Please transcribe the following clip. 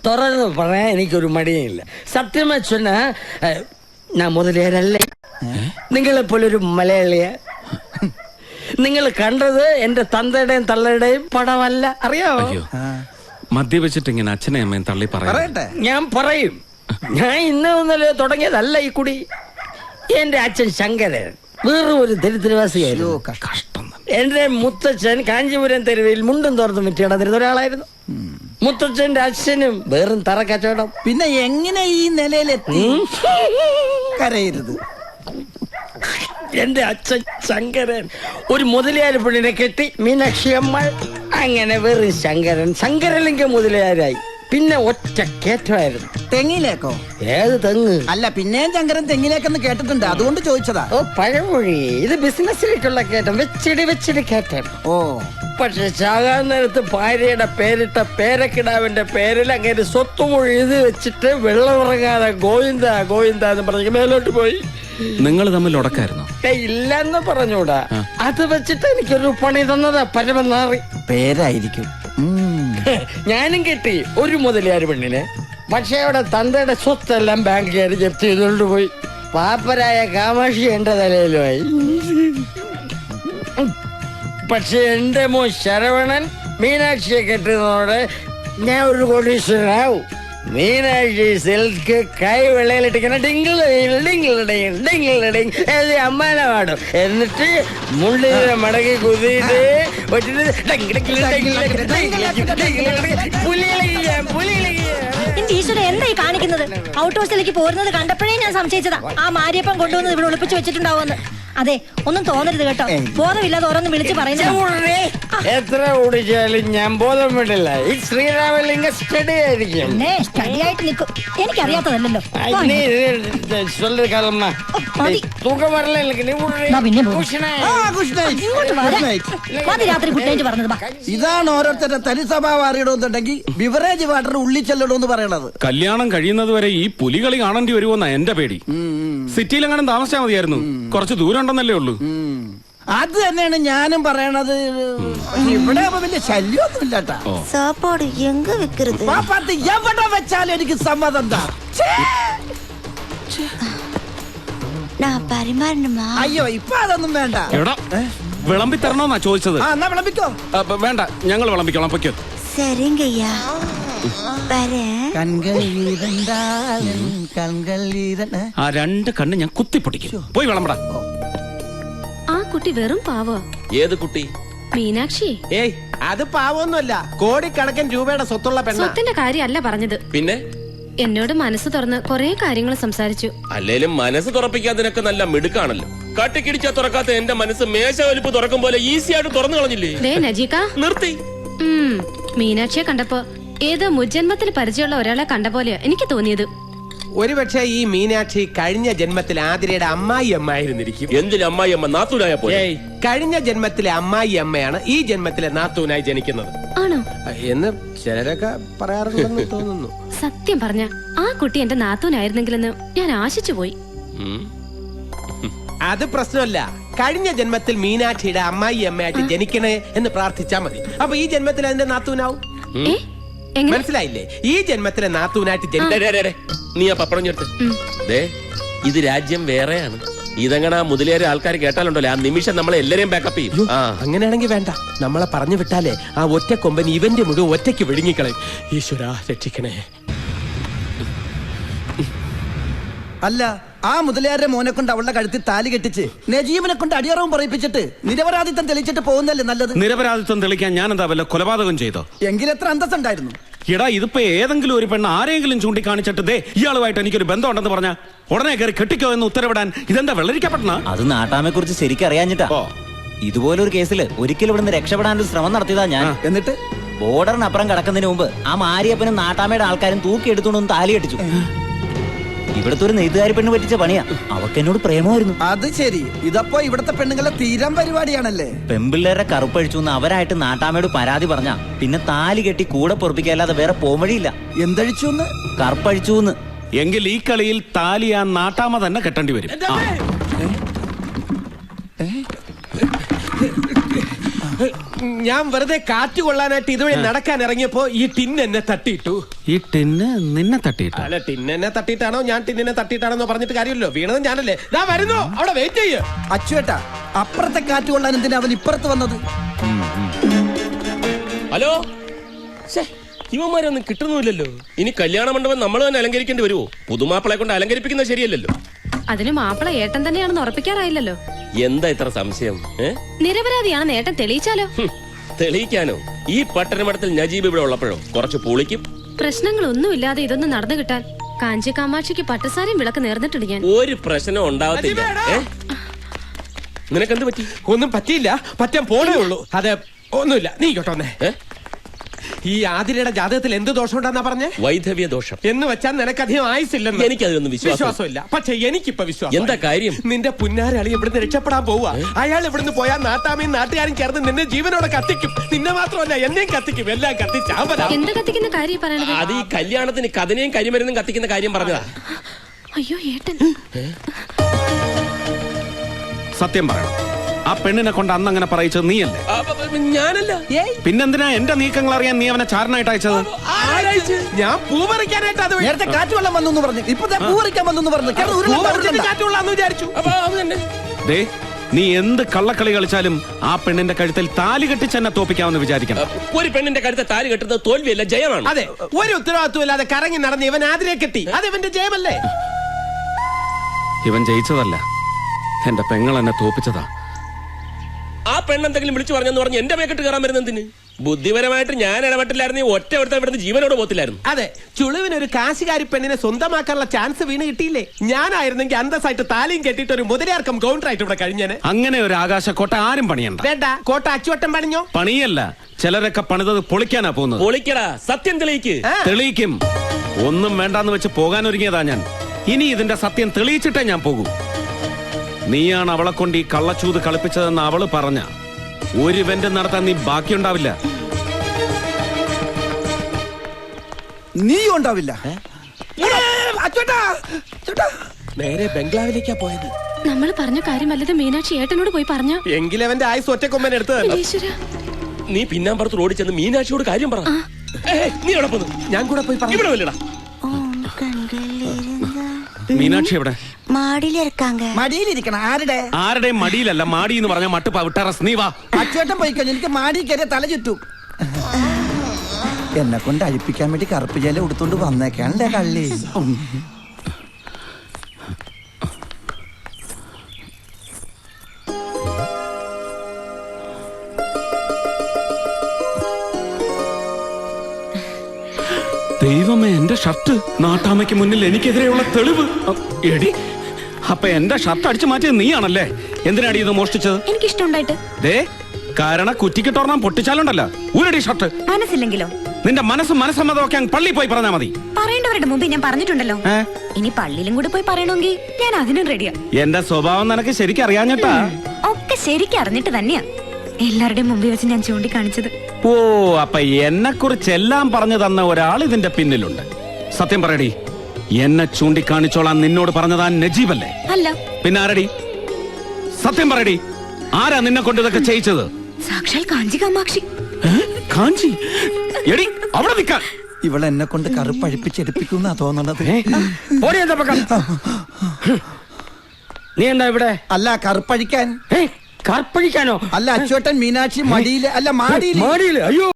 തുറന്ന് പറയാൻ എനിക്കൊരു മടിയില്ല. സത്യമായി சொன்னா ഞാൻ മുതലേരല്ലേ, നിങ്ങളെപ്പോലൊരു മലയാളിയ. നിങ്ങൾ കണ്ടത് എന്റെ തന്തയുടെയും തള്ളയുടെയും പടമല്ല, അറിയാമോ? മദ്യപിച്ചിട്ട് ഇങ്ങനെ അച്ഛനെയും അമ്മയും തള്ളി പറയട്ടെ. ഞാൻ പറയും. ഞാൻ ഇന്നലെ തുടങ്ങിയതല്ല ഈ കുടി. എന്റെ അച്ഛൻ ശങ്കരൻ വേറെ ഒരു ദരിദ്രവാസിയായിരുന്നു. കഷ്ടം. എന്റെ മുത്തച്ഛൻ കാഞ്ചീപുരം തെരുവിൽ മുണ്ടും തോർത്തും വിറ്റ് നടന്നിരുന്ന ഒരാളായിരുന്നു. മുത്തച്ഛന്റെ അച്ഛനും വേറും തറ കച്ചവടം. പിന്നെ എങ്ങനെ ഈ നിലയിലെത്തി? കരയരുത്. എന്റെ അച്ഛൻ ശങ്കരൻ ഒരു മുതലയാര് പെണ്ണിനെ കെട്ടി, മീനാക്ഷി അമ്മ. അങ്ങനെ വെറും ശങ്കരലിംഗ മുതലയാരായി. പിന്നെ ഒറ്റ കേറ്റമായിരുന്നു. തെങ്ങിലേക്കോ? ഏത് തെങ്ങ്? അല്ല, പിന്നെയും ശങ്കരൻ തെങ്ങിലേക്കെന്ന് കേട്ടിട്ടുണ്ട്, അതുകൊണ്ട് ചോദിച്ചതാ. ഓ, പഴമൊഴി. ഇത് ബിസിനസ്സിലേക്കുള്ള കയറ്റം, വെച്ചിടി കയറ്റം. ഓ, പക്ഷെ ചാകാൻ നേരത്ത് ഭാര്യയുടെ പേരിട്ട പേരക്കിടാവിന്റെ പേരിൽ അങ്ങനെ സ്വത്തുമൊഴി ഇത് വെച്ചിട്ട് വെള്ളമിറങ്ങാതെ ഗോവിന്ദ ഗോവിന്ദ എന്ന് പറഞ്ഞ് മേലോട്ട് പോയി. നിങ്ങൾ തമ്മിൽ ഉടക്കായിരുന്നു? ഇല്ലെന്ന് പറഞ്ഞൂടാ. അത് വെച്ചിട്ട് എനിക്കൊരു പണി തന്നതാ പരമനാറി. പേരായിരിക്കും. ഞാനും കിട്ടി ഒരു മുതലയാര് പെണ്ണിനെ. പക്ഷെ അവിടെ തന്തയുടെ സ്വത്തെല്ലാം ബാങ്കുകാർ ജപ്തി ചെയ്തുകൊണ്ട് പോയി. പാപ്പരായ കാമാക്ഷി എന്റെ തലയിലുമായി. പക്ഷെ എന്റെ മോൻ ശരവണൻ മീനാക്ഷിയെ കെട്ടുന്നതോടെ ഞാൻ ഒരു കോടീശ്വരനാവും. മീനാക്ഷി സിൽക്ക് കൈ വെള്ളയിലിട്ടിങ്ങനെ അമ്മാന പാടും. എന്നിട്ട് മുള്ളിനെ മടക്കി കുതിയിട്ട് എന്തായി കാണിക്കുന്നത്? ഔട്ട് ഹൗസിലേക്ക് പോരുന്നത് കണ്ടപ്പോഴേ ഞാൻ സംശയിച്ചതാ ആ മാരിയപ്പം കൊണ്ടുവന്നത് ഇവിടെ ഒളിപ്പിച്ചു വെച്ചിട്ടുണ്ടാവുമെന്ന്. അതെ, ഒന്നും തോന്നരുത് കേട്ടോ. ബോധമില്ലാതെ ഓരോന്നും വിളിച്ച് പറയുന്നത്. എത്ര ഓടിച്ചാലും ഞാൻ ബോധം വിടില്ല. ഈ ശ്രീരാമലിംഗ സ്റ്റഡി ആയിരിക്കും. സ്റ്റഡി ആയിട്ട് നിൽക്കും. എനിക്കറിയാത്തതല്ലോ. ഇതാണ് ഓരോരുത്തരുടെ തനി സ്വഭാവം അറിയണമെന്നുണ്ടെങ്കിൽ ബിവറേജ് വാട്ടർ ഉള്ളിൽ ചെല്ലണമെന്ന് പറയണത്. കല്യാണം കഴിയുന്നത് വരെ ഈ പുലികളി കാണേണ്ടി വരുമോന്നാ എന്റെ പേടി. സിറ്റിയിലെങ്ങാനും താമസിച്ചാൽ മതിയായിരുന്നു. കുറച്ച് ദൂരം ഉണ്ടെന്നല്ലേ ഉള്ളൂ. അത് തന്നെയാണ് ഞാനും പറയണത്. ഇവിടെ വലിയ ശല്യമൊന്നുമില്ല. സാപ്പാട് എങ്ക വെക്കരുത്. എവിടെ വെച്ചാലും എനിക്ക് സമ്മതം. അയ്യോ, ഇപ്പൊ അതൊന്നും വേണ്ട. വിളമ്പി തരണോന്നാ ചോദിച്ചത്. എന്നാ വിളമ്പിക്കോ. വേണ്ട, ഞങ്ങൾ വിളമ്പിക്കോളാം. പൊയ്ക്കോ. ആ രണ്ട് കണ്ണ് ഞാൻ കുത്തിപ്പൊട്ടിക്കും. പോയി വിളമ്പടാ. ആ കുട്ടി വെറും പാവോ. ഏത് കുട്ടി? മീനാക്ഷി. ഏയ്, അത് പാവൊന്നുമല്ല. കോടിക്കണക്കിന് രൂപയുടെ സ്വത്തുള്ള പെണ്ണ. സ്വത്തിന്റെ കാര്യമല്ല പറഞ്ഞത്. പിന്നെ എന്നോട് മനസ്സ് തുറന്ന് കൊറേ കാര്യങ്ങൾ സംസാരിച്ചു. അല്ലേലും മനസ്സ് തുറപ്പിക്കാൻ നിനക്ക് നല്ല മിടുക്കാണല്ലോ. കട്ടിക്കിടിച്ചാ തുറക്കാത്ത എന്റെ മനസ്സ് മേശ വലിപ്പ് തുറക്കും പോലെ ഈസി ആയിട്ട് തുറന്നു കളഞ്ഞില്ലേ? നജീക നിർത്തി. മീനാക്ഷിയെ കണ്ടപ്പോ ഏതോ മുജ്ജന്മത്തിൽ പരിചയമുള്ള ഒരാളെ കണ്ട പോലെ എനിക്ക് തോന്നിയത്. ഒരുപക്ഷെ ഈ മീനാക്ഷി കഴിഞ്ഞ ജന്മത്തിൽ ആതിരയുടെ അമ്മായി അമ്മായിരുന്നിരിക്കും. എന്തിന് അമ്മായി അമ്മ? നാത്തൂനായ പോലെ. കഴിഞ്ഞ ജന്മത്തിലെ അമ്മായി അമ്മയാണ് ഈ ജന്മത്തിലെ നാത്തൂനായി ജനിക്കുന്നത്. ആണോ എന്ന് ചിലരൊക്കെ പറയാറുണ്ടെന്ന് തോന്നുന്നു. സത്യം പറഞ്ഞ ആ കുട്ടി എന്റെ നാത്തൂനായിരുന്നെങ്കിലെന്ന് ഞാൻ ആശിച്ചു പോയി. അത് പ്രശ്നമല്ല. കഴിഞ്ഞ ജന്മത്തിൽ മീനാക്ഷിയുടെ അമ്മായി അമ്മയായിട്ട് ജനിക്കണേ എന്ന് പ്രാർത്ഥിച്ചാ മതി. അപ്പൊ ഈ ജന്മത്തിൽ അതിന്റെ നാത്തൂനാവും. മനസ്സിലായില്ലേ? ഈ ജന്മത്തിലെ നാത്തൂനായിട്ട് നീ ആ പപ്പടം ചേർത്ത്. ഇത് രാജ്യം വേറെയാണ്. ഇതങ്ങനെ മുതലേറെ ആൾക്കാർ കേട്ടാലുണ്ടല്ലോ, ആ നിമിഷം നമ്മളെ എല്ലാരെയും ബാക്കപ്പ് ചെയ്യും. അങ്ങനെയാണെങ്കിൽ വേണ്ട. നമ്മളെ പറഞ്ഞു വിട്ടാലേ ആ ഒറ്റ കൊമ്പൻ ഇവന്റെ മുഴുവൻ ഒറ്റയ്ക്ക് വിഴുങ്ങിക്കളയും. ഈശ്വരാ രക്ഷിക്കണേ. അല്ല, ആ മുതലയാരുടെ മോനെ കൊണ്ട് അവളുടെ കഴുത്തിൽ താലി കെട്ടിച്ച് നജീബിനെ കൊണ്ട് അടിയറവും പറയിപ്പിച്ചിട്ട് നിരപരാധിത്വം തെളിയിച്ചിട്ട് പോകുന്നല്ലേ നല്ലത്. നിരപരാധിത്വം തെളിയിക്കാൻ ഞാൻ എന്താ വല്ല കൊലപാതകം ചെയ്തോ? എങ്കിലെത്ര അന്തസ്സുണ്ടായിരുന്നു. എടാ, ഇതിപ്പോ ഏതെങ്കിലും ഒരു പെണ്ണ് ആരെങ്കിലും ചൂണ്ടിക്കാണിച്ചിട്ട് ദേ ഇയാളുമായിട്ട് എനിക്കൊരു ബന്ധമുണ്ടെന്ന് പറഞ്ഞ ഉടനെ കയറി കെട്ടിക്കോ എന്ന് ഉത്തരവിടാൻ ഇതെന്താ വെള്ളരിക്കപ്പെട്ട? അത് നാട്ടാമെ കുറിച്ച് ശരിക്കും അറിയാഞ്ഞിട്ടാ. ഇതുപോലൊരു കേസില് ഒരിക്കലും ഇവിടുന്ന് രക്ഷപ്പെടാനൊരു ശ്രമം നടത്തിയതാ ഞാൻ. എന്നിട്ട് ബോർഡറിനപ്പുറം കടക്കുന്നതിന് മുമ്പ് ആ മാരിയപ്പനും നാട്ടാമയുടെ ആൾക്കാരും തൂക്കിയെടുത്തോണ്ടൊന്ന് താലി കെട്ടിച്ചു. ഇവിടുത്തെ ഒരു നെയ്ത്തുകാരി പെണ്ണ് പറ്റിച്ച പണിയാ. അവക്ക് എന്നോട് പ്രേമമായിരുന്നു. അത് ശരി. ഇതപ്പോ ഇവിടുത്തെ പെണ്ണുങ്ങളെ തീരം പരിപാടിയാണല്ലേ. പെമ്പിള്ളേരെ കറുപ്പഴിച്ചു എന്ന് അവരായിട്ട് നാട്ടാമയോട് പരാതി പറഞ്ഞ പിന്നെ താലി കെട്ടി കൂടെ പൊറപ്പിക്കല്ലാതെ വേറെ പോംവഴിയില്ല. എന്തഴിച്ചു? കറുപ്പഴിച്ചു. എങ്കിൽ ഈ കളിയിൽ താലി ആ നാട്ടാമ തന്നെ കെട്ടേണ്ടി വരും. ഞാൻ വെറുതെ കാറ്റ് കൊള്ളാനായിട്ട് ഇതുവഴി നടക്കാൻ ഇറങ്ങിയപ്പോ ഈ ടിൻ എന്നെ തട്ടിയിട്ടു. ഈ ടിന്ന് നിന്നെ തട്ടിയിട്ട് അല്ല, ടിൻ എന്നെ തട്ടിയിട്ടാണോ ഞാൻ ടിന്നിനെ തട്ടിയിട്ടാണോ പറഞ്ഞിട്ട് കാര്യമല്ലോ. വീണത് ഞാനല്ലേ. ഞാൻ വരുന്നു, അവിടെ വെയിറ്റ് ചെയ്യ്. അച്ചുവേട്ടാ, അപ്പുറത്തെ കാറ്റ് കൊള്ളാൻ എന്തിനാ അവൻ ഇപ്പുറത്ത് വന്നത്? ഹലോ, ഇവന്മാരൊന്നും കിട്ടുന്നില്ലല്ലോ. ഇനി കല്യാണ മണ്ഡപം നമ്മൾ തന്നെ അലങ്കരിക്കേണ്ടി വരുമോ? പുതുമാപ്പിളെ കൊണ്ട് അലങ്കരിപ്പിക്കുന്നത് ശരിയല്ലല്ലോ. അതിന് മാപ്പിള ഏട്ടൻ തന്നെയാണെന്ന് ഉറപ്പിക്കാറായില്ലല്ലോ. എന്താ ഇത്ര സംശയം? നിരപരാധിയാണെന്ന് ഏട്ടൻ തെളിയിച്ചാലോ? തെളിയിക്കാനോ? ഈ പട്ടണമഠത്തിൽ നജീബ് ഇവിടെ ഉള്ളപ്പോഴോ കുറച്ച് പൊളിക്കും. പ്രശ്നങ്ങളൊന്നുമില്ലാതെ ഇതൊന്നും നടന്നു കിട്ടാൻ കാഞ്ചി കാമാക്ഷിക്ക് പട്ടുസാരിയും വിളക്ക് നേർന്നിട്ടുണ്ട് ഞാൻ. ഒരു പ്രശ്നം ഉണ്ടാവത്തില്ല. നിനക്കെന്ത് പറ്റി? ഒന്നും പറ്റിയില്ല, പറ്റാൻ പോണേ ഉള്ളൂ. അതെ, ഒന്നുമില്ല. നീ കേട്ടോന്നേ. ഈ ആതിരയുടെ ജാതകത്തിൽ എന്ത് ദോഷം ഉണ്ടെന്നാ പറഞ്ഞേ? വൈധവ്യ ദോഷം എന്ന് വെച്ചാൽ നിനക്കധികം ആയുസില്ലെന്ന്. എനിക്കതൊന്നും വിശ്വാസമില്ല. പക്ഷെ എനിക്കിപ്പോ വിശ്വാസം. എന്താ കാര്യം? നിന്റെ പുന്നാരളി ഇവിടുന്ന് രക്ഷപ്പെടാൻ പോവാ. അയാൾ ഇവിടുന്ന് പോയാൽ നാട്ടാമയും നാട്ടുകാരും ചേർന്ന് നിന്നെ ജീവനോടെ കത്തിക്കും. നിന്നെ മാത്രമല്ല എന്നെയും കത്തിക്കും. എല്ലാം കത്തിച്ചാവലാ. എന്ത് കത്തിക്കുന്ന കാര്യം പറയണത്? അത് ഈ കല്യാണത്തിന് കഥനയും കരിമരുന്നും കത്തിക്കുന്ന കാര്യം പറഞ്ഞതാ. അയ്യോ ഏട്ടൻ, സത്യം പറയണം, ആ പെണ്ണിനെ കൊണ്ട് അന്ന് അങ്ങനെ പറയിച്ചത് നീയല്ലേ? ഞാനല്ല. പിന്നെന്തിനാ എന്റെ നീക്കങ്ങൾ അറിയാൻ നീ അവനെ ചാരനായിട്ട് അയച്ചത്? ഞാൻ പൂ പറിക്കാനായിട്ട് അത് നേരത്തെ കാറ്റ് വെള്ളം വന്നു പറഞ്ഞു, ഇപ്പൊ പൂ പറിക്കാൻ വന്നു പറഞ്ഞു. കാറ്റുള്ളാന്ന് വിചാരിച്ചു. ദേ, നീ എന്ത് കള്ളക്കളി കളിച്ചാലും ആ പെണ്ണിന്റെ കഴുത്തിൽ താലി കെട്ടിച്ച് എന്നെ തോപ്പിക്കാമെന്ന് വിചാരിക്കണം. ഒരു പെണ്ണിന്റെ കഴുത്തെ താലി കെട്ടുന്നത് തോൽവിയല്ല, ജയമാണ്. അതെ, ഒരു ഉത്തരവാദിത്വം ഇല്ലാതെ കറങ്ങി നടന്ന് ഇവൻ ആതിരെ കെട്ടി. അത് ഇവന്റെ ജയമല്ലേ? ഇവൻ ജയിച്ചതല്ല, എന്റെ പെങ്ങൾ എന്നെ തോപ്പിച്ചതാ. ആ പെണ്ണെന്തെങ്കിലും വിളിച്ചു പറഞ്ഞെന്ന് പറഞ്ഞ് എന്റെ മേക്കെട്ട് കയറാൻ വരുന്നതിന്? ബുദ്ധിപരമായിട്ട് ഞാൻ ഇടപെട്ടില്ലായിരുന്നു, ഒറ്റ ഒരുത്തൻ ഇവിടുന്ന് ജീവനോട് പോത്തില്ലായിരുന്നു. അതെ, ചുളുവിനൊരു കാശുകാരി പെണ്ണിനെ സ്വന്തമാക്കാനുള്ള ചാൻസ് വീണ് കിട്ടിയില്ലേ? ഞാനായിരുന്നെങ്കിൽ അന്തസ്സായിട്ട് താലിയും കെട്ടിയിട്ട് ഒരു മുതലാർക്കം കൗണ്ടറായിട്ട് ഇവിടെ കഴിഞ്ഞേനെ. അങ്ങനെ ഒരു ആകാശക്കോട്ട ആരും പണിയണ്ട. വേണ്ട, കോട്ട അച്ചുവട്ടം പണിഞ്ഞോ? പണിയല്ല, ചിലരൊക്കെ പണിതത് പൊളിക്കാനാ പോകുന്നത്. പൊളിക്കടാ, സത്യം തെളിയിക്ക്. തെളിയിക്കും. ഒന്നും വേണ്ടാന്ന് വെച്ച് പോകാനൊരുങ്ങിയതാ ഞാൻ. ഇനി ഇതിന്റെ സത്യം തെളിയിച്ചിട്ടേ ഞാൻ പോകൂ. നീയാണ് അവളെ കൊണ്ട് ഈ കള്ളച്ചൂത് കളിപ്പിച്ചതെന്ന് അവള് പറഞ്ഞ ഒരു ഇവന്റ് നടത്താൻ നീ ബാക്കിയുണ്ടാവില്ല. നീ ഉണ്ടാവില്ല. നേരെ ബംഗ്ലാവിലേക്കാ പോയത്. നമ്മൾ പറഞ്ഞ കാര്യമല്ലത് മീനാക്ഷി ഏട്ടനോട് പോയി പറഞ്ഞ. എങ്കിലവന്റെ ആയുസ് ഒറ്റക്കൊമ്പൻ എടുത്തതല്ലോ. നീ പിന്നാമ്പറത്ത് റോഡിൽ ചെന്ന് മീനാക്ഷിയോട് കാര്യം പറ. നീ എവിടെ പോന്നു? ഞാൻ കൂടെ പോയി ഇവിടെ വല്ലടാ. മീനാക്ഷി എവിടെ? മടിയിലിരിക്കണം. ആരുടെ മടിയിലല്ല, മാടി എന്ന് പറഞ്ഞ മട്ട് പവിട്ടറസ്. നീ വാ. അച്ചുവേട്ടൻ പോയിക്കോ, എനിക്ക് മാടി കയറിയ തല ചുറ്റും. എന്നെ കൊണ്ട് അഴിപ്പിക്കാൻ വേണ്ടി കറുപ്പ് ജല എടുത്തോണ്ട് വന്നേക്കാണല്ലേ കള്ളി. ദൈവമേ, എന്റെ ഷർട്ട്! നാട്ടാമയ്ക്ക് മുന്നിൽ എനിക്കെതിരെയുള്ള തെളിവ്. എടി, അപ്പൊ എന്റെ ഷർട്ട് അടിച്ചു മാറ്റിയത് നീയാണല്ലേ? എന്തിനാടി ഇത് മോഷ്ടിച്ചത്? എനിക്കിഷ്ടമുണ്ടായിട്ട്. ദേ, കാരണം കുറ്റിക്കിട്ടോർണം പൊട്ടിച്ചാലുണ്ടല്ലോ ഊരടി ഷർട്ട്. മനസ്സില്ലെങ്കിലോ? നിന്റെ മനസ്സമ്മതമൊക്കെ പള്ളി പോയി പറഞ്ഞാ മതി. പറയേണ്ടവരുടെ മുമ്പ് ഞാൻ പറഞ്ഞിട്ടുണ്ടല്ലോ. ഇനി പള്ളിയിലും കൂടി പോയി പറയണമെങ്കിൽ ഞാൻ അതിനും റെഡിയാ. എന്റെ സ്വഭാവം നിനക്ക് ശരിക്കും അറിയാഞ്ഞിട്ടാ. ഒക്കെ ശരിക്കും അറിഞ്ഞിട്ട് തന്നെയാ എല്ലാവരുടെയും മുമ്പിൽ വെച്ച് ഞാൻ ചൂണ്ടിക്കാണിച്ചത്. ഓ, അപ്പൊ എന്നെ കുറിച്ച് എല്ലാം പറഞ്ഞു തന്ന ഒരാൾ ഇതിന്റെ പിന്നിലുണ്ട്. സത്യം പറയടി, എന്നെ ചൂണ്ടിക്കാണിച്ചോളാൻ നിന്നോട് പറഞ്ഞതാ നജീബല്ലേ? അല്ല. പിന്നെ ആരടി? സത്യം പറയടി, ആരാ നിന്നെ കൊണ്ട് ഇതൊക്കെ ചെയ്യിച്ചത്? സാക്ഷാൽ കാഞ്ചി കാമാക്ഷി. കാഞ്ചി? എടി, അവിടെ നിൽക്കാൻ. ഇവളെ എന്നെ കൊണ്ട് കറുപ്പഴിപ്പിച്ചെടുപ്പിക്കുന്ന തോന്നണത്. നീ എന്താ ഇവിടെ? അല്ല, കറുപ്പഴിക്കാൻ. കറുപ്പഴിക്കാനോ? അല്ല, അച്ചുവേട്ടൻ മീനാക്ഷി മടിയില്, അല്ല മാടിയില്. അയ്യോ.